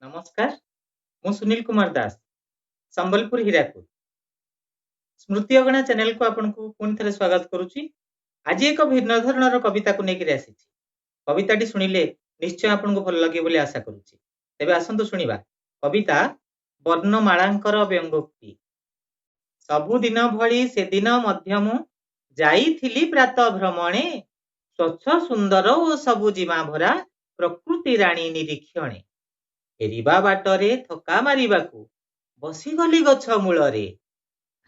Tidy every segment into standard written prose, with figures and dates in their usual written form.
नमस्कार मु सुनील कुमार दास संबलपुर हीराकुद स्मृति अगणा चैनल को आपन को पुणी थे स्वागत करुच्ची। आज एक भिन्न धरणर कविता को लेकर आसी कविताटी शुणिले निश्चय आपन को भल लगे बोली आशा करुच्ची। तेबे आसंतु शुणिबा कविता वर्णमालांकर व्यंगोक्ति। सबुदिन भली से दिन मध्य मु जाइथिली प्रात भ्रमणे स्वच्छ सुंदर ओ सबुजिमा भरा प्रकृति राणी निरीक्षणे फेरिबा बाटरे थका मारिबाकू बसीगली गछ मूलरे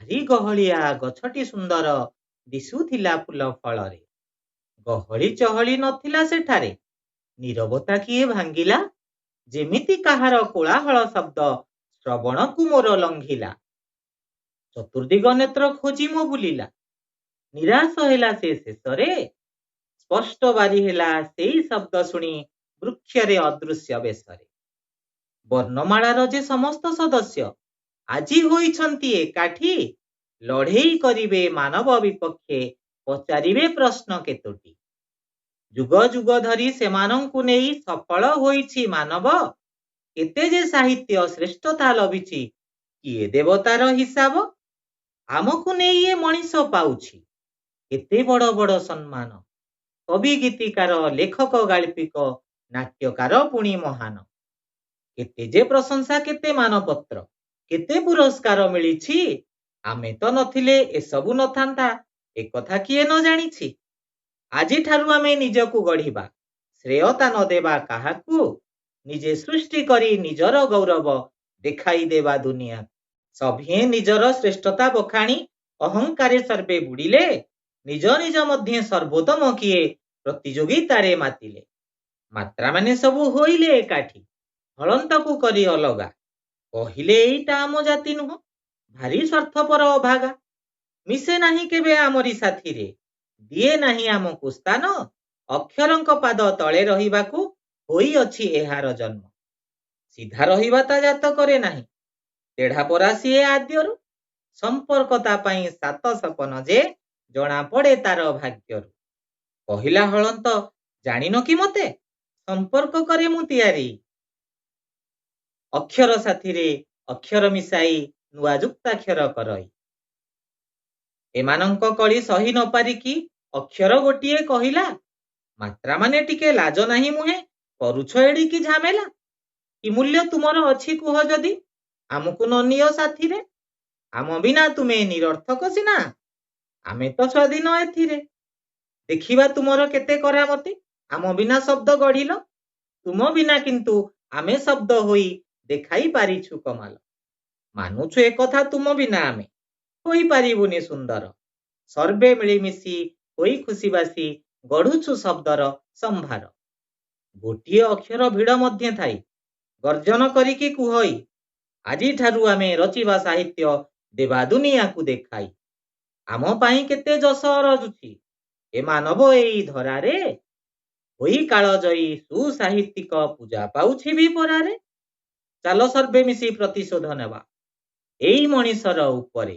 भारी गहलिया गछटी सुंदर दिशुथिला फूल फଳରେ गहली चहली नथिला सेठारे नीरवता किए भांगिला जेमिति काहार कोलाहल शब्द श्रवण को मोर लंघिला चतुर्दिग नेत्र खोजी मो बुलिला निराश हेला से शेषरे स्पष्ट बारी हेला सेई शब्द शुणी वृक्षरे अदृश्य बेशरे वर्णमालार जे समस्त सदस्य आजी होइछंती एकाठी लढ़ेई करिवे मानव विपक्षे पचारिवे प्रश्न केतोटी जुग जुग धरी सेमानंकु नेई सफल होइछि मानव केते जे साहित्य श्रेष्ठता लभिछि किए देवतार हिसाब आमकु नेई ए मनीष पाउछि केते बड़ बड़ सम्मान कवि गीतिकार लेखक गाल्पिक नाट्यकार पुणी महान केते जे प्रशंसा केते मानपत्र केते पुरस्कार मिलिछि आमे तो नथिले ए सबु नथांता ए कथा किए न जानिछि आजि ठारु आमे निजकु गढ़िबा श्रेयता न देबा काहाकु निजे सृष्टि करी निजर गौरव देखाई देबा दुनिया सभिए निजर श्रेष्ठता बखाणी अहंकारे सर्वे बुड़िले निज निज मध्य सर्वोत्तम किए प्रतियोगितारे मातिले मात्रा माने सबु होइले एकाठी हलंतकु करी अलगा कहिले एइटा आम जाति नुह भारी स्वार्थपर अभागा मिसे नाही केबे आमरी साथीरे दिए नाही आमकु स्थान अक्षरंक पाद तळे रहिबाकु होई अछि एहार जन्म सीधा रहिबा ता जात करे नाही तेढ़ा परासी ए आद्यरु संपर्कता पाई सात सपन जे जणा पड़े तार भाग्यरु कहिला हलंत जानिनो कि मते संपर्क करे मु तियारी अक्षर साथी अक्षर मिसाई नुआ जुक्ताक्षर करई एमानंक कली सही न पारिकी अक्षर गोटिए कहिला मात्रा माने टिके लाज नाही मुहे करुछ एडी की झामेला कि मूल्य तुमर अछि कुह जदी आमकु न नियो साथी रे आम बिना तुमे निरर्थक सिना आमे तो स्वाधीन एथिरे देखिबा तुमर केते करामती आम बिना शब्द गढ़िल तुम बिना किंतु आमे शब्द होई देखाई पारिछु कमाल मानुछु एक कथा तुम बिना आमे होई पारिबुनी सुंदर सर्वे मिलिमिशी होई खुशीबासी गढ़ुछु शब्दर संभार गोटिए अक्षर भिड़ मध्य थाई गर्जन करिकी कुहई आजी ठारु आमे रचिबा साहित्य देवा दुनिया को देखाई आम पाई केते जस रजुछि ए मानव एई धरारे होई कालजयी सुसाहित्यिक पूजा पाउछि भी परारे चालो सर्वे मिसी प्रतिशोध नेबा एई मनीषर उपरे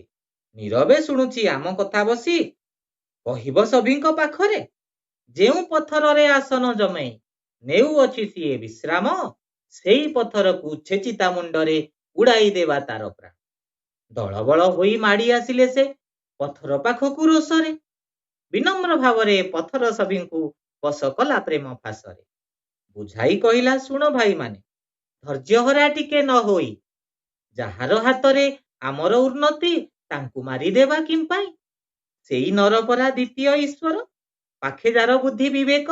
नीरवे शुणुछि आम कथा बसी कहिब सभिंक पाखरे जेउ पत्थर रे आसन जमेई नेउ अछि सिए विश्राम सेई पत्थर को छेचिता मुंडरे उड़ाई देबा तार प्राण दलबल होई माड़ी आसिले से पत्थर पाखकु रोसरे विनम्र भावरे पत्थर सभिंकु बस कला प्रेम फासरे बुझाई कहिला सुण भाई माने धैर्य हरा टिके न होई जहार हातरे आमर उन्नति तांकु मारी देबा किंपाई सेई नरपरा द्वितीय ईश्वर पाखे जार बुद्धि विवेक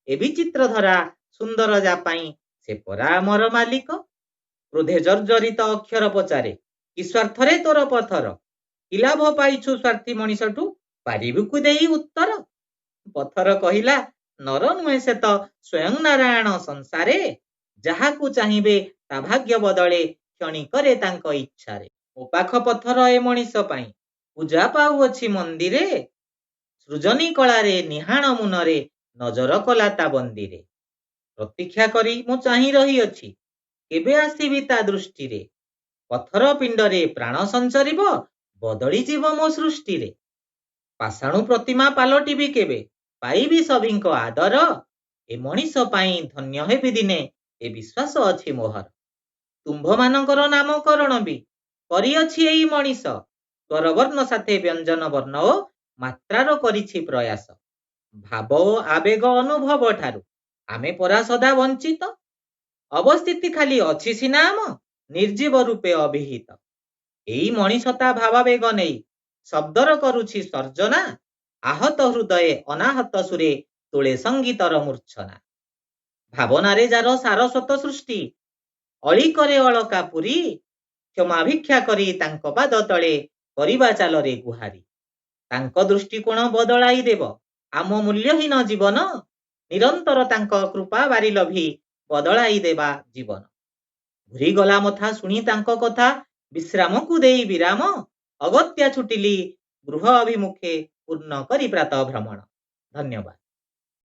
ए विचित्र धरा सुंदर जापाई से परा आमर मालिक क्रोधे जर्जरित अक्षर पचारे कि स्वार्थरे तोर पथर कि लाभ पाइछु स्वार्थी मनीषठु पारिबुकु देई उत्तर पथर कहिला नर नुहे से तो स्वयं नारायण संसारे जहाकु चाहिबे ता भाग्य बदले क्षणी करे तांको इच्छारे ओ पाख पत्थर ए मनीष पाई पूजा पाउ अछि मंदिरे सृजनी कलारे निहाण मुनरे नजर कला ता बंदिरे प्रतीक्षा करी मु चाहि रही अछि केबे आसीबी ता दृष्टि रे पत्थर पिंडरे प्राण संचरिब बदली जीव मो सृष्टि रे पाषाणु प्रतिमा पालटिबी केबे पाइबी सभिंको आदर ए मनीष पाई धन्य हेबी दिने ए विश्वास अछि मोहर। ତୁମ୍ଭମାନଙ୍କର ନାମକରଣ ବି କରିଅଛି ଏଇ ମଣିଷ, ସ୍ୱରବର୍ଣ୍ଣ ସାଥେ ବ୍ୟଞ୍ଜନ ବର୍ଣ୍ଣ ଓ ମାତ୍ରାର କରିଛି ପ୍ରୟାସ। ଭାବ ଓ ଆବେଗ ଅନୁଭବ ଠାରୁ ଆମେ ପରା ସଦା ବଞ୍ଚିତ, ଅବସ୍ଥିତି ଖାଲି ଅଛି ସିନା ଆମ ନିର୍ଜୀବ ରୂପେ ଅଭିହିତ। ଏଇ ମଣିଷତା ଭାବାବେଗ ନେଇ ଶବ୍ଦର କରୁଛି ସର୍ଜନା, ଆହତ ହୃଦଏ ଅନାହତ ସୁରେ ତୋଳେ ସଙ୍ଗୀତର ମୂର୍ଚ୍ଛନା। ଭାବନାରେ ଯାର ସାରସ୍ୱତ ସୃଷ୍ଟି, ଅଳି କରେ ଅଳକା ପୁରୀ, କ୍ଷମା ଭିକ୍ଷା କରି ତାଙ୍କ ପାଦ ତଳେ କରିବା ଚାଲରେ ଗୁହାରି। ତାଙ୍କ ଦୃଷ୍ଟିକୋଣ ବଦଳାଇ ଦେବ ଆମ ମୂଲ୍ୟହୀନ ଜୀବନ, ନିରନ୍ତର ତାଙ୍କ କୃପା ବାରି ଲଭି ବଦଳାଇ ଦେବା ଜୀବନ। ଘୁରିଗଲା ମଥା ଶୁଣି ତାଙ୍କ କଥା, ବିଶ୍ରାମକୁ ଦେଇ ବିରାମ, ଅଗତ୍ୟା ଛୁଟିଲି ଗୃହ ଅଭିମୁଖେ ପୂର୍ଣ୍ଣ କରି ପ୍ରାତଃ ଭ୍ରମଣ। ଧନ୍ୟବାଦ।